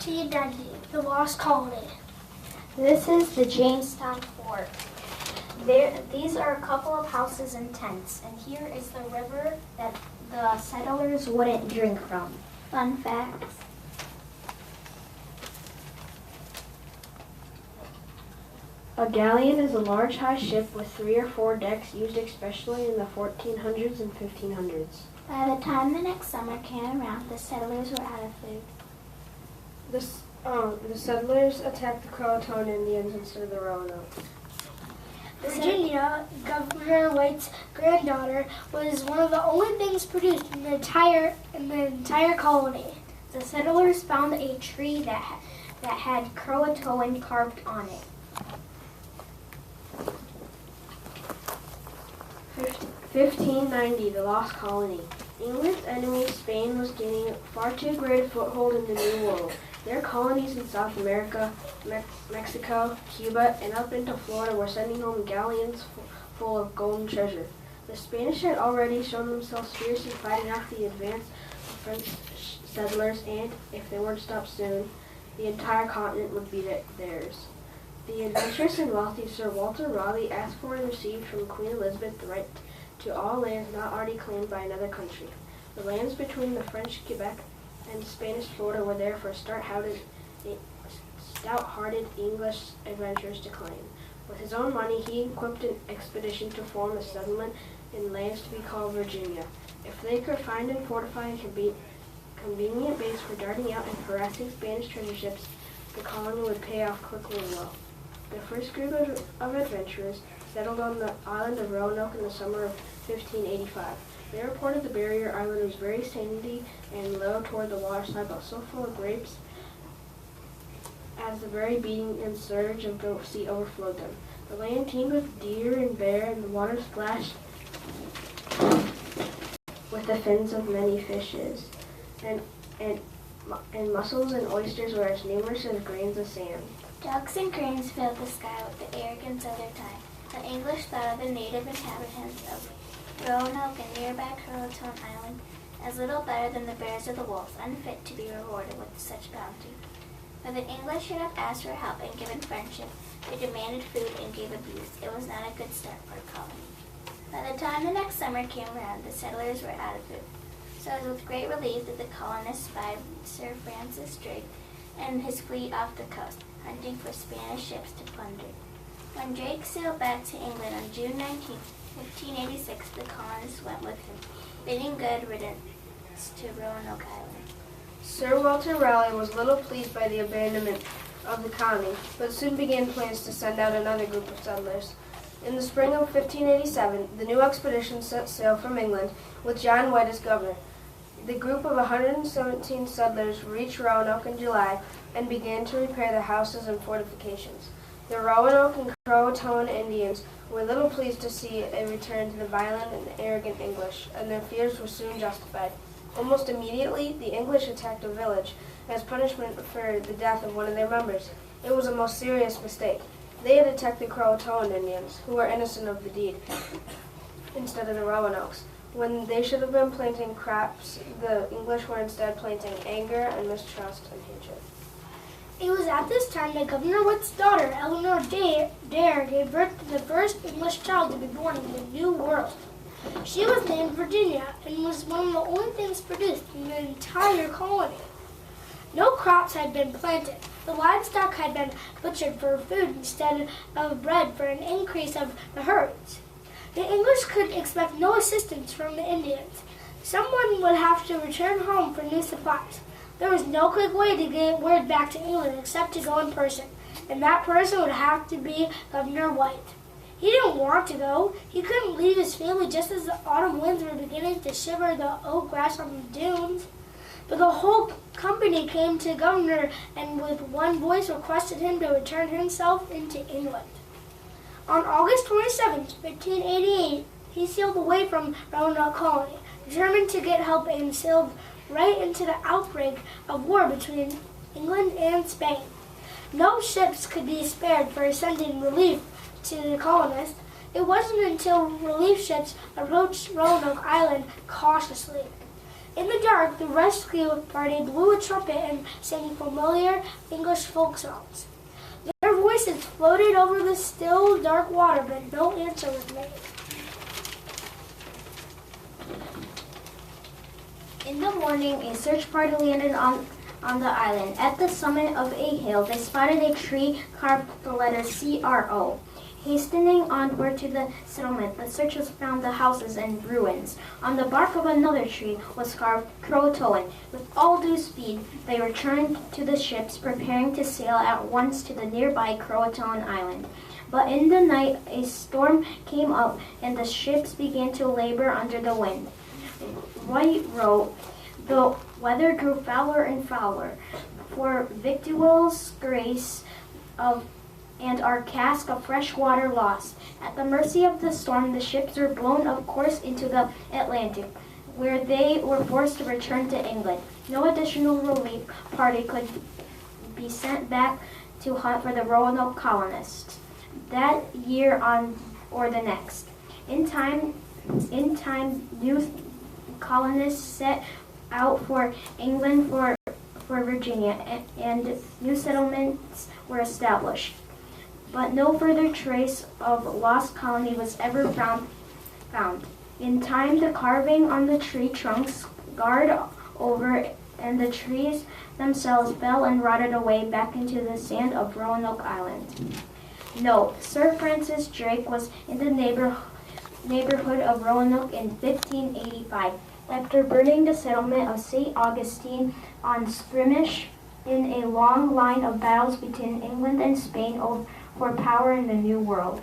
1590, the Lost Colony. This is the Jamestown Fort. These are a couple of houses and tents, and here is the river that the settlers wouldn't drink from. Fun facts. A galleon is a large high ship with 3 or 4 decks used especially in the 1400s and 1500s. By the time the next summer came around, the settlers were out of food. The settlers attacked the Croatoan Indians instead of the Roanoke. Virginia, Governor White's granddaughter, was one of the only things produced in the entire colony. The settlers found a tree that had Croatoan carved on it. 1590, the Lost Colony. England's enemy, Spain, was gaining far too great a foothold in the New World. Their colonies in South America, Mexico, Cuba, and up into Florida were sending home galleons full of golden treasure. The Spanish had already shown themselves fierce in fighting off the advance of French settlers, and, if they weren't stopped soon, the entire continent would be theirs. The adventurous and wealthy Sir Walter Raleigh asked for and received from Queen Elizabeth the right to all lands not already claimed by another country. The lands between the French Quebec and Spanish Florida were there for stout-hearted English adventurers to claim. With his own money, he equipped an expedition to form a settlement in lands to be called Virginia. If they could find and fortify a convenient base for darting out and harassing Spanish treasure ships, the colony would pay off quickly and well. The first group of adventurers settled on the island of Roanoke in the summer of 1585. They reported the barrier island was very sandy and low toward the water side, but so full of grapes as the very beating and surge of the sea overflowed them. The land teemed with deer and bear, and the water splashed with the fins of many fishes, and mussels and oysters were as numerous as grains of sand. Ducks and cranes filled the sky with the arrogance of their time. The English thought of the native inhabitants of Roanoke and nearby Croatoan Island as little better than the bears or the wolves, unfit to be rewarded with such bounty. But the English should have asked for help and given friendship. They demanded food and gave abuse. It was not a good start for a colony. By the time the next summer came around, the settlers were out of food. So it was with great relief that the colonists spied Sir Francis Drake and his fleet off the coast, hunting for Spanish ships to plunder. When Drake sailed back to England on June 19, 1586, the colonists went with him, bidding good riddance to Roanoke Island. Sir Walter Raleigh was little pleased by the abandonment of the colony, but soon began plans to send out another group of settlers. In the spring of 1587, the new expedition set sail from England with John White as governor. The group of 117 settlers reached Roanoke in July and began to repair the houses and fortifications. The Roanoke and Croatoan Indians were little pleased to see a return to the violent and arrogant English, and their fears were soon justified. Almost immediately, the English attacked a village as punishment for the death of one of their members. It was a most serious mistake. They had attacked the Croatoan Indians, who were innocent of the deed, instead of the Roanokes. When they should have been planting crops, the English were instead planting anger and mistrust and hatred. It was at this time that Governor White's daughter, Eleanor Dare, gave birth to the first English child to be born in the New World. She was named Virginia and was one of the only things produced in the entire colony. No crops had been planted. The livestock had been butchered for food instead of bread for an increase of the herds. The English could expect no assistance from the Indians. Someone would have to return home for new supplies. There was no quick way to get word back to England except to go in person, and that person would have to be Governor White. He didn't want to go. He couldn't leave his family just as the autumn winds were beginning to shiver the oak grass on the dunes. But the whole company came to the governor and with one voice requested him to return himself into England. On August 27, 1588, he sailed away from Roanoke Colony, determined to get help, and sailed right into the outbreak of war between England and Spain. No ships could be spared for sending relief to the colonists. It wasn't until relief ships approached Roanoke Island cautiously In the dark, the rescue party blew a trumpet and sang familiar English folk songs. Their voices floated over the still, dark water, but no answer was made. In the morning, a search party landed on the island. At the summit of a hill, they spotted a tree carved with the letter CRO. Hastening onward to the settlement, the searchers found the houses in ruins. On the bark of another tree was carved Croatoan. With all due speed, they returned to the ships, preparing to sail at once to the nearby Croatoan island. But in the night, a storm came up, and the ships began to labor under the wind. White wrote, "The weather grew fouler and fouler, for victuals grace of and our cask of fresh water lost. At the mercy of the storm, the ships were blown of course into the Atlantic, where they were forced to return to England. No additional relief party could be sent back to hunt for the Roanoke colonists that year on or the next. In time, new colonists set out for England for Virginia, and new settlements were established. But no further trace of Lost Colony was ever found. In time, the carving on the tree trunks scarred over, and the trees themselves fell and rotted away back into the sand of Roanoke Island." Note: Sir Francis Drake was in the neighborhood of Roanoke in 1585. After burning the settlement of St. Augustine on skirmish in a long line of battles between England and Spain for power in the New World.